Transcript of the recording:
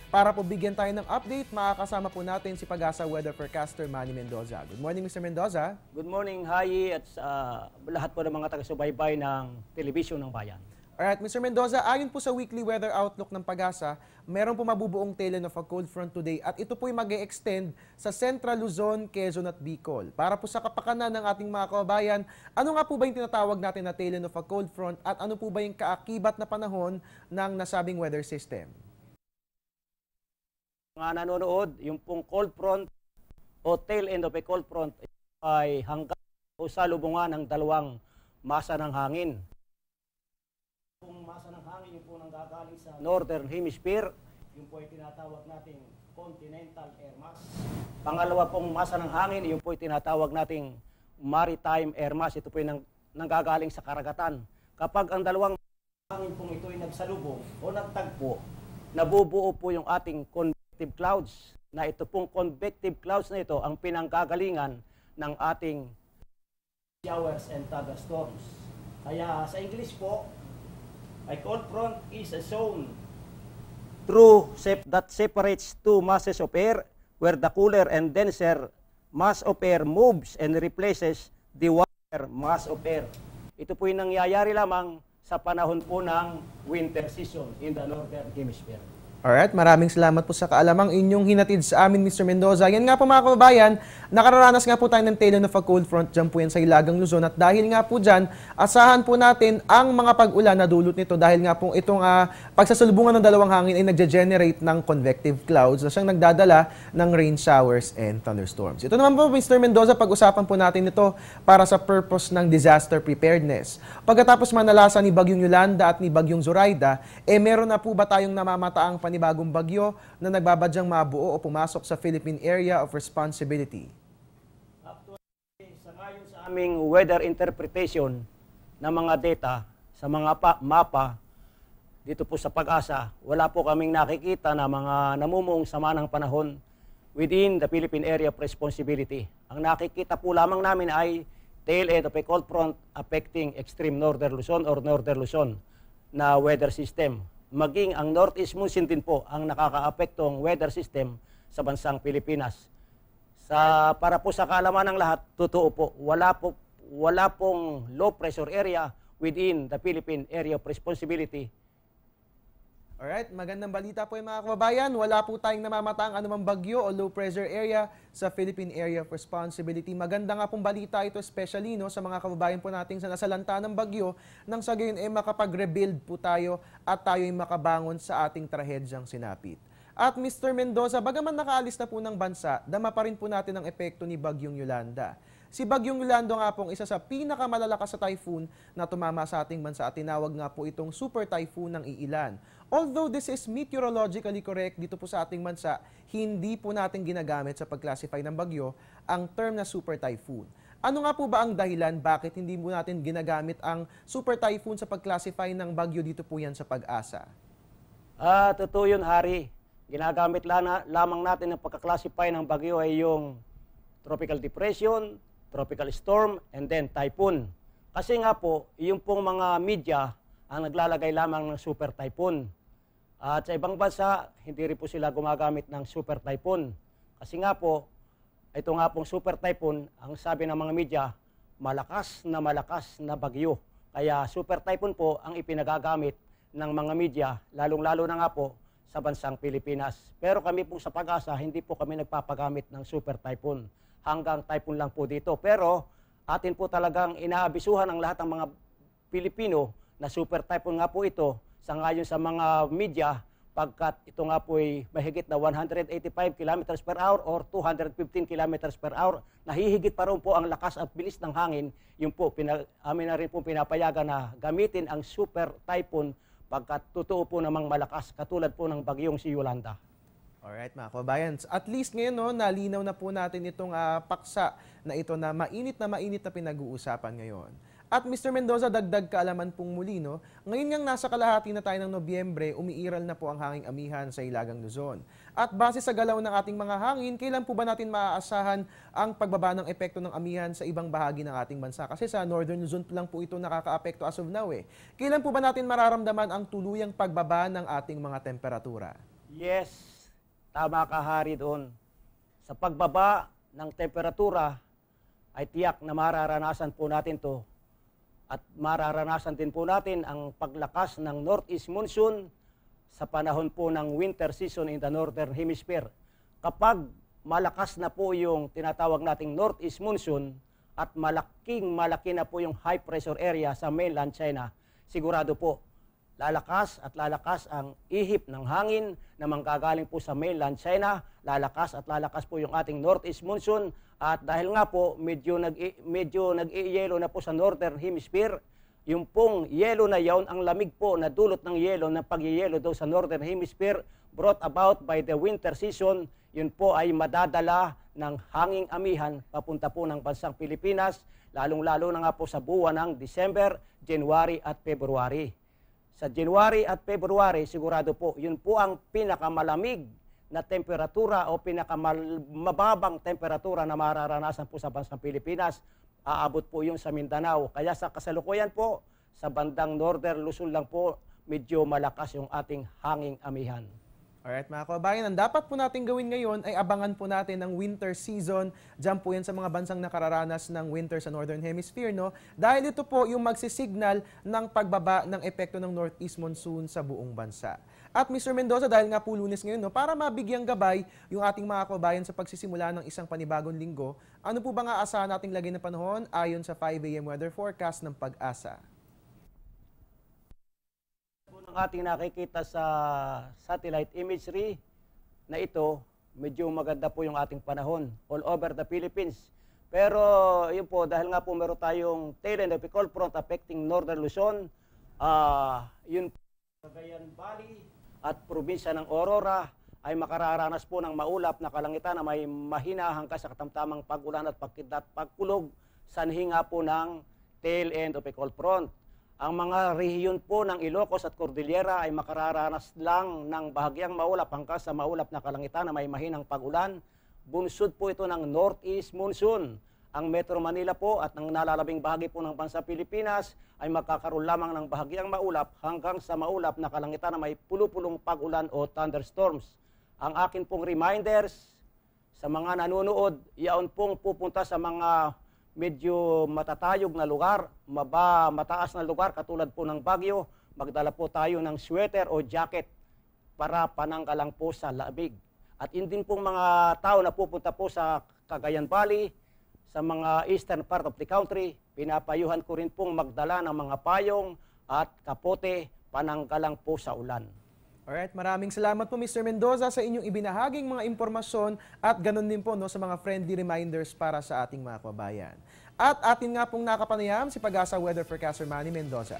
Para po bigyan tayo ng update, makakasama po natin si Pag-asa Weather Forecaster Manny Mendoza. Good morning, Mr. Mendoza. Good morning, Hayi, at lahat po ng mga taga-subaybay ng Telebisyon ng Bayan. Alright, Mr. Mendoza, ayon po sa weekly weather outlook ng Pag-asa, meron po mabubuong tail end of a cold front today at ito po ay mag-e-extend sa Central Luzon, Quezon at Bicol. Para po sa kapakanan ng ating mga kababayan, ano nga po ba yung tinatawag natin na tail end of a cold front at ano po ba yung kaakibat na panahon ng nasabing weather system? Mga nanonood, yung pong cold front o tail end of a cold front ay hanggang o salubungan ng dalawang masa ng hangin. Yung masa ng hangin, yung po nanggagaling sa Northern Hemisphere, yung po ay tinatawag nating continental air mass. Pangalawa pong masa ng hangin, yung po ay tinatawag nating maritime air mass. Ito po ay nanggagaling sa karagatan. Kapag ang dalawang hangin pong ito ay nagsalubong o nagtagpo, nabubuo po yung ating convective clouds, na ito pong convective clouds na ito ang pinanggagalingan ng ating showers and thunderstorms. Kaya sa English po, a cold front is a zone that separates two masses of air where the cooler and denser mass of air moves and replaces the warmer mass of air. Ito po yung nangyayari lamang sa panahon po ng winter season in the Northern Hemisphere. Alright, maraming salamat po sa kaalamang inyong hinatid sa amin, Mr. Mendoza. Yan nga po mga kababayan, nakararanas nga po tayo ng tail end of a cold front dyan po yan sa Hilagang Luzon. At dahil nga po dyan, asahan po natin ang mga pag-ulan na dulot nito dahil nga po itong pagsasalubungan ng dalawang hangin ay nagge-generate ng convective clouds na siyang nagdadala ng rain showers and thunderstorms. Ito naman po, Mr. Mendoza, pag-usapan po natin ito para sa purpose ng disaster preparedness. Pagkatapos manalasa ni Bagyong Yolanda at ni Bagyong Zoraida, meron na po ba tayong namamataang panibagong bagyo na nagbabadyang mabuo o pumasok sa Philippine Area of Responsibility? Actually, sa ngayon sa aming weather interpretation ng mga data sa mga mapa dito po sa Pag-asa, wala po kaming nakikita na mga namumuong sama ng panahon within the Philippine Area of Responsibility. Ang nakikita po lamang namin ay tail end of a cold front affecting extreme northern Luzon or northern Luzon na weather system. Maging ang Northeast Monsoon din po ang nakakaapektong weather system sa bansang Pilipinas. Para po sa kaalaman ng lahat, totoo po, wala pong low pressure area within the Philippine Area of Responsibility. Alright, magandang balita po yung mga kababayan. Wala po tayong namamataang anumang bagyo o low pressure area sa Philippine Area of Responsibility. Maganda nga pong balita ito, especially sa mga kababayan po natin sa nasalanta ng bagyo, nang sa gayon makapag-rebuild po tayo at tayo ay makabangon sa ating trahedyang sinapit. At Mr. Mendoza, bagaman nakaalis na po ng bansa, dama pa rin po natin ang epekto ni Bagyong Yolanda. Si Bagyong Yolanda nga pong isa sa pinakamalalakas sa typhoon na tumama sa ating bansa at tinawag nga po itong super typhoon ng iilan. Although this is meteorologically correct dito po sa ating bansa, hindi po natin ginagamit sa pag-classify ng bagyo ang term na super typhoon. Ano nga po ba ang dahilan bakit hindi po natin ginagamit ang super typhoon sa pag-classify ng bagyo dito po yan sa Pag-asa? Totoo yun, Hari. Ginagamit lamang natin ang pagka-classify ng bagyo ay yung tropical depression, tropical storm, and then typhoon. Kasi nga po, yung pong mga media ang naglalagay lamang ng super typhoon. At sa ibang bansa, hindi rin po sila gumagamit ng super typhoon. Kasi nga po, ito nga pong super typhoon, ang sabi ng mga media, malakas na bagyo. Kaya super typhoon po ang ipinagagamit ng mga media, lalong-lalo na nga po sa bansang Pilipinas. Pero kami po sa Pag-asa, hindi po kami nagpapagamit ng super typhoon. Hanggang typhoon lang po dito. Pero atin po talagang inaabisuhan ang lahat ng mga Pilipino na super typhoon nga po ito sa ngayon sa mga media pagkat ito nga po ay mahigit na 185 km per hour or 215 km per hour. Nahihigit pa rin po ang lakas at bilis ng hangin. Yung po, amin na rin po pinapayagan na gamitin ang super typhoon pagkat totoo po namang malakas katulad po ng bagyong si Yolanda. Alright mga kababayan, at least ngayon nalinaw na po natin itong paksa na ito na mainit na pinag-uusapan ngayon. At Mr. Mendoza, dagdag kaalaman pong muli, ngayon ngang nasa kalahati na tayo ng Nobyembre, umiiral na po ang hanging amihan sa Hilagang Luzon. At base sa galaw ng ating mga hangin, kailan po ba natin maaasahan ang pagbaba ng epekto ng amihan sa ibang bahagi ng ating bansa? Kasi sa Northern Luzon lang po ito nakaka-apekto as of now. Kailan po ba natin mararamdaman ang tuluyang pagbaba ng ating mga temperatura? Yes, Tama ka, Hari, doon. Sa pagbaba ng temperatura ay tiyak na mararanasan po natin to. At mararanasan din po natin ang paglakas ng northeast monsoon sa panahon po ng winter season in the northern hemisphere. Kapag malakas na po yung tinatawag nating northeast monsoon at malaki na po yung high pressure area sa mainland China, sigurado po lalakas ang ihip ng hangin na manggagaling po sa mainland China, lalakas po yung ating northeast monsoon, at dahil nga po medyo nag-i-yelo na po sa northern hemisphere, yung pong yelo na yaon, ang lamig po na dulot ng yelo, ng pag-yelo daw sa northern hemisphere brought about by the winter season, yun po ay madadala ng hanging amihan papunta po ng bansang Pilipinas, lalong-lalo na nga po sa buwan ng December, January at February. Sa January at February, sigurado po, yun po ang pinakamalamig na temperatura o pinakamababang temperatura na mararanasan po sa bansang Pilipinas. Aabot po yung sa Mindanao. Kaya sa kasalukuyan po, sa bandang Northern Luzon lang po, medyo malakas yung ating hanging amihan. Alright mga kababayan, ang dapat po natin gawin ngayon ay abangan po natin ang winter season. Diyan po yan sa mga bansang nakararanas ng winter sa Northern Hemisphere, no? Dahil ito po yung magsisignal ng pagbaba ng epekto ng northeast monsoon sa buong bansa. At Mr. Mendoza, dahil nga po Lunes ngayon, no, para mabigyang gabay yung ating mga kababayan sa pagsisimula ng isang panibagong linggo, ano po ba nga asahan nating lagay na panahon ayon sa 5 AM weather forecast ng Pag-asa? Ang ating nakikita sa satellite imagery na ito, medyo maganda po yung ating panahon all over the Philippines. Pero yun po, dahil nga po meron tayong tail end of a cold front affecting northern Luzon, yun po, Cagayan Valley at probinsya ng Aurora ay makararanas po ng maulap na kalangitan na may mahina hanggang sa katamtamang pag-ulan at pagkidlat pagkulog sanhi nga po ng tail end of a cold front. Ang mga rehiyon po ng Ilocos at Cordillera ay makararanas lang ng bahagyang maulap hanggang sa maulap na kalangitan na may mahinang pag-ulan. Bunsod po ito ng northeast monsoon. Ang Metro Manila po at ang nalalabing bahagi po ng bansa Pilipinas ay magkakaroon lamang ng bahagyang maulap hanggang sa maulap na kalangitan na may pulupulong pag-ulan o thunderstorms. Ang akin pong reminders sa mga nanonood, yaon pong pupunta sa mga medyo matatayog na lugar, mataas na lugar katulad po ng Baguio, magdala po tayo ng sweater o jacket para pananggalang po sa lamig. At yun din pong mga tao na pupunta po sa Cagayan Valley, sa mga eastern part of the country, pinapayuhan ko rin pong magdala ng mga payong at kapote pananggalang po sa ulan. Alright, maraming salamat po Mr. Mendoza sa inyong ibinahaging mga impormasyon at ganun din po no, sa mga friendly reminders para sa ating mga kababayan. At atin nga pong nakapanayam si Pag-asa Weather Forecaster Manny Mendoza.